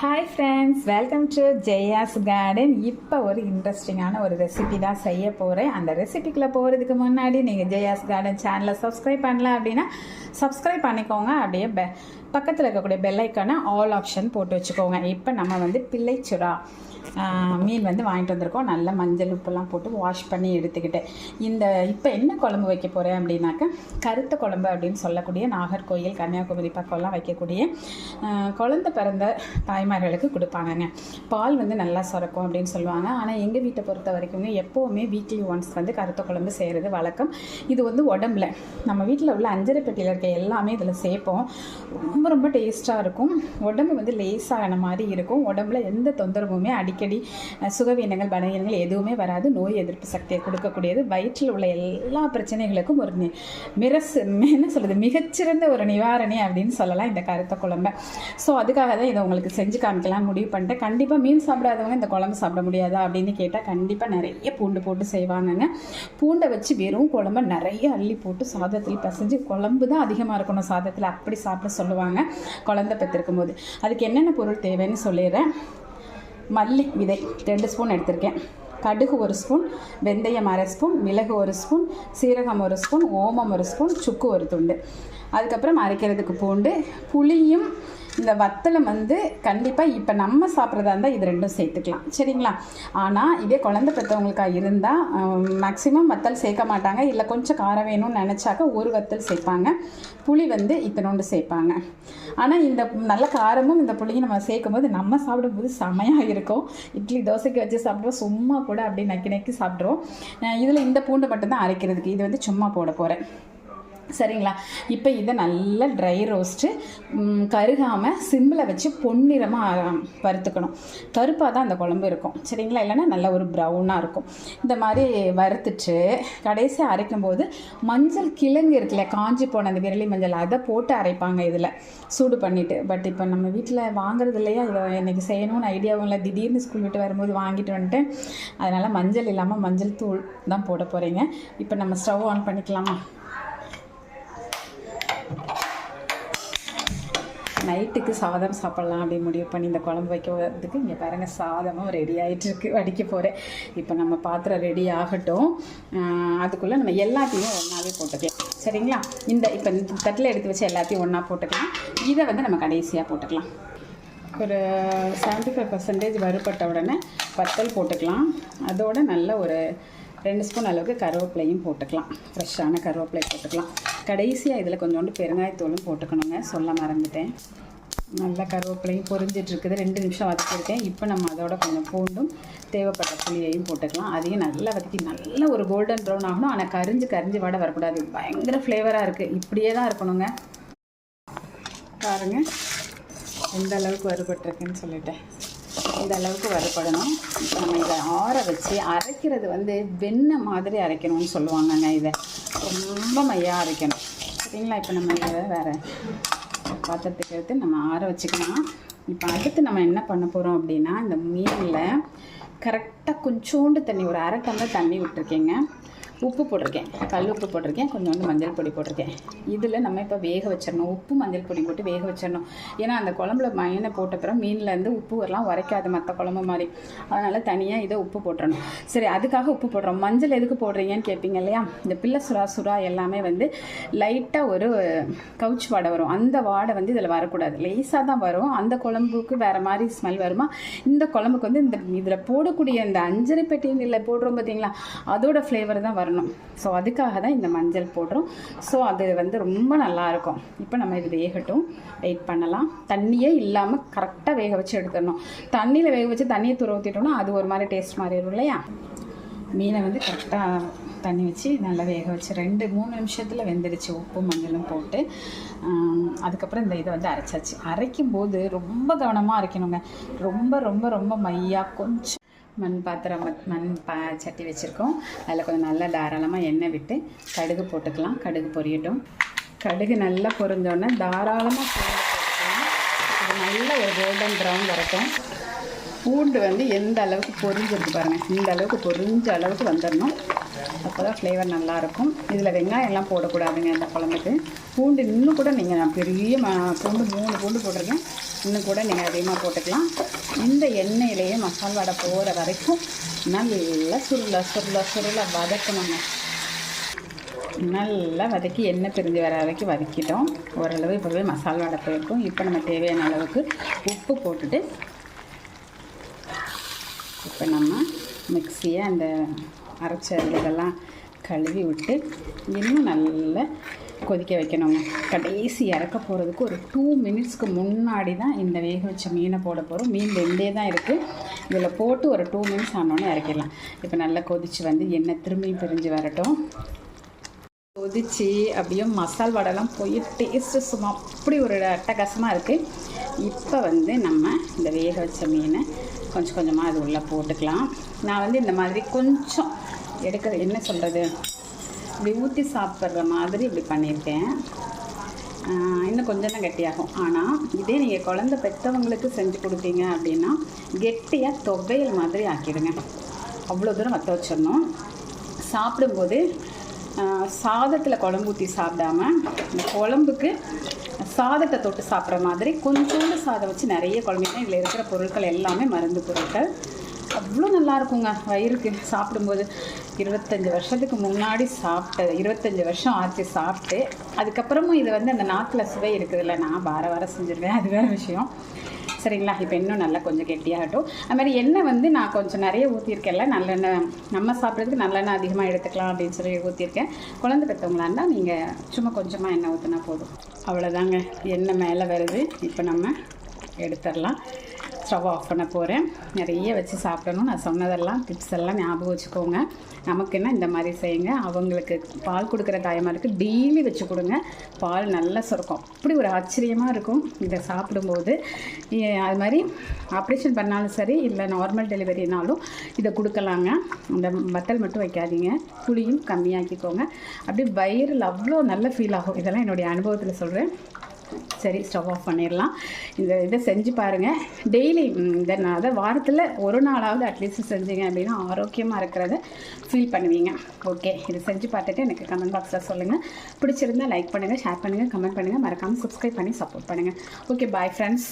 Hi friends, welcome to Jaya's garden. இப்போ ஒரு இன்ட்ரெஸ்டிங்கான ஒரு ரெசிபி தான் செய்ய போகிறேன். அந்த ரெசிபிக்குள்ளே போகிறதுக்கு முன்னாடி நீங்கள் ஜெயாஸ் கார்டன் சேனலை சப்ஸ்கிரைப் பண்ணல அப்படின்னா சப்ஸ்கிரைப் பண்ணிக்கோங்க. அப்படியே பக்கத்தில் இருக்கக்கூடிய பெல் ஐக்கானை ஆல் ஆப்ஷன் போட்டு வச்சுக்கோங்க. இப்போ நம்ம வந்து பிள்ளைச்சுறா மீன் வந்து வாங்கிட்டு வந்திருக்கோம். நல்லா மஞ்சள் உப்பெல்லாம் போட்டு வாஷ் பண்ணி எடுத்துக்கிட்டேன். இப்போ என்ன குழம்பு வைக்க போகிறேன் அப்படின்னாக்கா, கருத்த குழம்பு அப்படின்னு சொல்லக்கூடிய நாகர்கோயில், கன்னியாகுமரி பக்கம்லாம் வைக்கக்கூடிய குழந்தை பிறந்த தாய்மார்களுக்கு கொடுப்பாங்கங்க. பால் வந்து நல்லா சுரக்கும் அப்படின்னு சொல்லுவாங்க. ஆனால் எங்கள் வீட்டை பொறுத்த வரைக்குங்க எப்போவுமே வீக்லி ஒன்ஸ் வந்து கருத்த குழம்பு செய்கிறது வழக்கம். இது வந்து உடம்புல நம்ம வீட்டில் உள்ள அஞ்சரை பெட்டியில் இருக்க எல்லாமே இதில் சேர்ப்போம். ரொம்ப ரொம்ப டேஸ்ட்டாக இருக்கும். உடம்பு வந்து லேசான மாதிரி இருக்கும். உடம்புல எந்த தொந்தரவுமே அடிக்கடி சுகவீனங்கள் பலவீனங்கள் எதுவுமே வராது. நோய் எதிர்ப்பு சக்தியை கொடுக்கக்கூடியது. வயிற்றில் உள்ள எல்லா பிரச்சனைகளுக்கும் ஒரு மிகச்சிறந்த ஒரு நிவாரணி அப்படின்னு சொல்லலாம் இந்த கருத்த குழம்பை. ஸோ அதுக்காக தான் இதை உங்களுக்கு செஞ்சு காமிக்கலாம் முடிவு பண்ணிட்டேன். கண்டிப்பாக மீன் சாப்பிடாதவங்க இந்த குழம்பு சாப்பிட முடியாதா அப்படின்னு கேட்டால் கண்டிப்பாக நிறைய பூண்டு போட்டு செய்வாங்கங்க. பூண்டை வச்சு வெறும் குழம்பை நிறைய அள்ளி போட்டு சாதத்தில் பசைஞ்சு, குழம்பு தான் அதிகமாக இருக்கணும் சாதத்தில், அப்படி சாப்பிட சொல்லுவாங்க குழந்தை பெற்றிருக்கும் போது. அதுக்கு என்னென்ன பொருள் தேவைன்னு சொல்லிடுறேன். மல்லி விதை 2 ஸ்பூன் எடுத்திருக்கேன். கடுகு 1 ஸ்பூன், வெந்தயம் 1/2 ஸ்பூன், மிளகு 1 ஸ்பூன், சீரகம் 1 ஸ்பூன், ஓமம் 1 ஸ்பூன், சுக்கு 1 துண்டு. அதுக்கப்புறம் அரைக்கிறதுக்கு பூண்டு, புளியும். இந்த வத்தலை வந்து கண்டிப்பாக இப்போ நம்ம சாப்பிட்றதா இருந்தால் இது ரெண்டும் சேர்த்துக்கலாம், சரிங்களா? ஆனால் இதே குழந்தை பெற்றவங்களுக்காக இருந்தால் மேக்ஸிமம் வத்தல் சேர்க்க மாட்டாங்க. இல்லை கொஞ்சம் காரம் வேணும்னு நினச்சாக்க ஒரு வத்தல் சேர்ப்பாங்க. புளி வந்து இத்தனோண்டு சேர்ப்பாங்க. ஆனால் இந்த நல்ல காரமும் இந்த புளியும் நம்ம சேர்க்கும் போது நம்ம சாப்பிடும்போது செமையாக இருக்கும். இட்லி தோசைக்கு வச்சு சாப்பிடுவோம், சும்மா கூட அப்படி நக்கி நக்கி சாப்பிட்ருவோம். இதில் இந்த பூண்டு மட்டும்தான் அரைக்கிறதுக்கு, இது வந்து சும்மா போட போகிறேன், சரிங்களா? இப்போ இதை நல்லா ட்ரை ரோஸ்ட்டு, கருகாமல் சிம்மில் வச்சு பொன்னிறமாக வறுத்துக்கணும். கருப்பாக தான் அந்த குழம்பு இருக்கும், சரிங்களா? இல்லைன்னா நல்லா ஒரு ப்ரௌனாக இருக்கும். இந்த மாதிரி வறுத்துட்டு கடைசியாக அரைக்கும்போது மஞ்சள் கிழங்கு இருக்குல்ல, காஞ்சி போன அந்த விரலி மஞ்சள், அதை போட்டு அரைப்பாங்க இதில் சூடு பண்ணிவிட்டு. பட் இப்போ நம்ம வீட்டில் வாங்குறது இல்லையா, இதை இன்றைக்கி செய்யணும்னு ஐடியாவும் இல்லை. திடீர்னு ஸ்கூல் விட்டு வரும்போது வாங்கிட்டு வந்துட்டேன். அதனால் மஞ்சள் இல்லாமல் மஞ்சள் தூள் தான் போட போகிறீங்க. இப்போ நம்ம ஸ்டவ் ஆன் பண்ணிக்கலாமா? நைட்டுக்கு சாதம் சாப்பிட்லாம் அப்படின்னு முடிவு பண்ணி இந்த குழம்பு வைக்கிறதுக்கு இங்கே பாருங்கள், சாதமும் ரெடி ஆகிட்டுருக்கு, வடிக்க போகிறேன். இப்போ நம்ம பாத்திரம் ரெடி ஆகட்டும். அதுக்குள்ளே நம்ம எல்லாத்தையும் ஒன்றாவே போட்டுக்கலாம், சரிங்களா? இப்போ இந்த தட்டில் எடுத்து வச்சு எல்லாத்தையும் ஒன்றா போட்டுக்கலாம். இதை வந்து நம்ம கடைசியாக போட்டுக்கலாம். ஒரு 75% வறுபட்ட உடனே வத்தல் போட்டுக்கலாம். அதோடு நல்ல ஒரு 2 ஸ்பூன் அளவுக்கு கருவேப்பிலையும் போட்டுக்கலாம். ஃப்ரெஷ்ஷான கருவேப்பிலை போட்டுக்கலாம். கடைசியாக இதில் கொஞ்சோண்டு பெருங்காயத்தூளும் போட்டுக்கணுங்க, சொல்ல மறந்துட்டேன். நல்லா கருவேப்பிலையும் பொரிஞ்சிட்ருக்குது. 2 நிமிஷம் வதக்கியிருக்கேன். இப்போ நம்ம அதோட கொஞ்சம் பூண்டும் தேவைப்பட்ட புளியையும் போட்டுக்கலாம். அதையும் நல்லா வதக்கி நல்ல ஒரு கோல்டன் ப்ரௌன் ஆகணும். ஆனால் கரிஞ்சு வடை வரக்கூடாது. பயங்கர ஃப்ளேவராக இருக்குது. இப்படியே தான் இருக்கணுங்க. பாருங்கள் எந்த அளவுக்கு வறுபட்டுருக்குன்னு சொல்லிட்டேன். இந்த அளவுக்கு வறுபடணும். இப்போ நம்ம இதை ஆற வச்சு அரைக்கிறது வந்து வெண்ணெய் மாதிரி அரைக்கணும்னு சொல்லுவாங்கங்க. இதை ரொம்ப மையாக அரைக்கணும், சரிங்களா? இப்போ நம்ம இதை வேறு பாத்திரத்துக்கு எடுத்து நம்ம ஆற வச்சுக்கலாம். இப்போ அடுத்து நம்ம என்ன பண்ண போகிறோம் அப்படின்னா, இந்த மீனில் கரெக்டாக கொஞ்சோண்டு தண்ணி, ஒரு 1/2 டம்ளர் தண்ணி விட்டுருக்கேங்க. உப்பு போட்டிருக்கேன், கல் உப்பு போட்டிருக்கேன், கொஞ்சோண்டு மஞ்சள் பொடி போட்டிருக்கேன். இதில் நம்ம இப்போ வேக வச்சிடணும். உப்பு மஞ்சள் பொடி போட்டு வேக வச்சிடணும். ஏன்னா அந்த குழம்புல மயனை போட்ட பிறகு மீன்லேருந்து உப்பு வரலாம் உரைக்காது மற்ற குழம்பு மாதிரி. அதனால் தனியாக இதை உப்பு போட்டுறணும். சரி, அதுக்காக உப்பு போடுறோம். மஞ்சள் எதுக்கு போடுறீங்கன்னு கேட்பீங்க இல்லையா? இந்த பிள்ளை சுறா எல்லாமே வந்து லைட்டாக ஒரு கவுச் வாடை வரும். அந்த வாடை வந்து இதில் வரக்கூடாது, லேசாக தான் வரும். அந்த குழம்புக்கு வேறு மாதிரி ஸ்மெல் வருமா? இந்த குழம்புக்கு வந்து இதில் போடக்கூடிய இந்த அஞ்சரை பெட்டியில் போடுறோம் பார்த்தீங்களா, அதோட ஃப்ளேவர் தான் வரணும். ஸோ அதுக்காக தான் இந்த மஞ்சள் போடுறோம். ஸோ அது வந்து ரொம்ப நல்லாயிருக்கும். இப்போ நம்ம இது வேகட்டும், வெயிட் பண்ணலாம். தண்ணியே இல்லாமல் கரெக்டாக வேக வச்சு எடுத்துடணும். தண்ணியில் வேக வச்சு தண்ணியை துற ஊற்றிட்டோம்னா அது ஒரு மாதிரி டேஸ்ட் மாதிரி இருக்கும் இல்லையா? மீனை வந்து கரெக்டாக தண்ணி வச்சு நல்லா வேக வச்சு 2-3 நிமிஷத்தில் வெந்துடுச்சு, உப்பு மஞ்சளும் போட்டு. அதுக்கப்புறம் இந்த இதை வந்து அரைச்சாச்சு. அரைக்கும் போது ரொம்ப கவனமாக அரைக்கணுங்க. ரொம்ப ரொம்ப ரொம்ப மையாக கொஞ்சம் மண் சட்டி வச்சுருக்கோம். அதில் கொஞ்சம் நல்லா தாராளமாக எண்ணெய் விட்டு கடுகு போட்டுக்கலாம். கடுகு பொரியட்டும். கடுகு நல்லா பொரிஞ்சோடனே தாராளமாக போட்டுக்கலாம். இது நல்ல ஒரு கோல்டன் ப்ரௌன் வரட்டும். பூண்டு வந்து எந்த அளவுக்கு பொரிஞ்சிருக்கு பாருங்கள், இந்த அளவுக்கு பொரிஞ்ச அளவுக்கு வந்துடணும். அப்போ தான் ஃப்ளேவர் நல்லாயிருக்கும். இதில் வெங்காயம் எல்லாம் போடக்கூடாதுங்க இந்த குழம்புக்கு. பூண்டு இன்னும் கூட நீங்கள், நான் பெரிய பூண்டு 3 பூண்டு போட்டிருக்கேன், இன்னும் கூட நீங்கள் அதிகமாக போட்டுக்கலாம். இந்த எண்ணெயிலேயே மசால் வடை போகிற வரைக்கும் நல்லா சுருள வதக்கணுங்க. நல்லா வதக்கி எண்ணெய் பிரிஞ்சு வர வரைக்கும் வதக்கிட்டோம். ஓரளவு இப்போவே மசால் வடை போயிருக்கும். இப்போ நம்ம தேவையான அளவுக்கு உப்பு போட்டுட்டு இப்போ நம்ம மிக்ஸியை அந்த அரைச்ச இதெல்லாம் கழுவி விட்டு இன்னும் நல்லா கொதிக்க வைக்கணுங்க. கடைசி இறக்க போகிறதுக்கு ஒரு 2 மினிட்ஸ்க்கு முன்னாடி தான் இந்த வேக வச்ச மீனை போட போகிறோம். மீன் வெந்தே தான் இருக்குது. இதில் போட்டு ஒரு 2 மினிட்ஸ் ஆனோடனே இறக்கிடலாம். இப்போ நல்லா கொதித்து வந்து எண்ணெய் திரும்பியும் பிரிஞ்சு வரட்டும். கொதிச்சு அப்படியே மசால் வடைலாம் போய் டேஸ்ட்டு சும்மா அப்படி ஒரு அட்டகாசமாக இருக்குது. இப்போ வந்து நம்ம இந்த வேக வச்ச மீனை கொஞ்சம் கொஞ்சமாக அது உள்ளே போட்டுக்கலாம். நான் வந்து இந்த மாதிரி கொஞ்சம் என்ன சொல்கிறது, இப்படி ஊற்றி சாப்பிட்ற மாதிரி இப்படி பண்ணியிருக்கேன். இன்னும் கொஞ்சம் தான் கெட்டியாகும். ஆனால் இதே நீங்கள் குழந்தை பெற்றவங்களுக்கு செஞ்சு கொடுத்தீங்க அப்படின்னா கெட்டியாக தொவையல் மாதிரி ஆக்கிடுங்க. அவ்வளோ தூரம் வற்ற வச்சிடணும். சாப்பிடும்போது சாதத்தில் குழம்பு ஊற்றி சாப்பிடாம இந்த குழம்புக்கு சாதத்தை தொட்டு சாப்பிட்ற மாதிரி கொஞ்சோண்டு சாதம் வச்சு நிறைய குழம்புனா இதில் இருக்கிற பொருட்கள் எல்லாமே மருந்து பொருட்கள். அவ்வளோ நல்லாயிருக்குங்க வயிறுக்கு. சாப்பிடும்போது 25 வருஷத்துக்கு முன்னாடி 25 வருஷம் ஆச்சு சாப்பிட்டு. அதுக்கப்புறமும் இது வந்து அந்த நாக்கில் சுவை இருக்குதுல்ல, நான் வாரம் செஞ்சுருவேன், அது வேறு விஷயம். சரிங்களா? இப்போ இன்னும் நல்லா கொஞ்சம் கெட்டியாகட்டும். அது மாதிரி எண்ணெய் வந்து நான் கொஞ்சம் நிறைய ஊற்றிருக்கேன்ல, நல்லெண்ணெய் நம்ம சாப்பிட்றதுக்கு நல்லெண்ணெய் அதிகமாக எடுத்துக்கலாம் அப்படின்னு சொல்லி ஊற்றிருக்கேன். குழந்தை பெற்றவங்களா இருந்தால் நீங்கள் சும்மா கொஞ்சமாக எண்ணெய் ஊற்றினா போதும். அவ்வளோதாங்க, எண்ணெய் மேலே வருது. இப்போ நம்ம எடுத்துடலாம். ஸ்டவ் ஆஃப் பண்ண போகிறேன். நிறைய வச்சு சாப்பிடணும். நான் சொன்னதெல்லாம் டிப்ஸ் எல்லாம் ஞாபகம் வச்சுக்கோங்க. நமக்குன்னா இந்த மாதிரி செய்யுங்க. அவங்களுக்கு பால் கொடுக்குற தாய்மாருக்கு டெய்லி வச்சு கொடுங்க. பால் நல்லா சுரக்கும். அப்படி ஒரு ஆச்சரியமாக இருக்கும் இதை சாப்பிடும்போது. அது மாதிரி ஆப்ரேஷன் பண்ணாலும் சரி, இல்லை நார்மல் டெலிவரினாலும் இதை கொடுக்கலாங்க. அந்த வத்தல் மட்டும் வைக்காதீங்க, புளியும் கம்மியாக்கிக்கோங்க. அப்படியே வயிறில் அவ்வளோ நல்ல ஃபீல் ஆகும். இதெல்லாம் என்னுடைய அனுபவத்தில் சொல்கிறேன். சரி, ஸ்டவ் ஆஃப் பண்ணிடலாம். இதை செஞ்சு பாருங்கள். டெய்லி அதை வாரத்தில் ஒரு நாளாவது அட்லீஸ்ட் செஞ்சீங்க அப்படின்னா ஆரோக்கியமாக இருக்கிறத ஃபீல் பண்ணுவீங்க. ஓகே, இதை செஞ்சு பார்த்துட்டு எனக்கு கமெண்ட் பாக்ஸில் சொல்லுங்கள். பிடிச்சிருந்தால் லைக் பண்ணுங்கள், ஷேர் பண்ணுங்கள், கமெண்ட் பண்ணுங்கள். மறக்காமல் சப்ஸ்கிரைப் பண்ணி சப்போர்ட் பண்ணுங்கள். Okay, bye friends.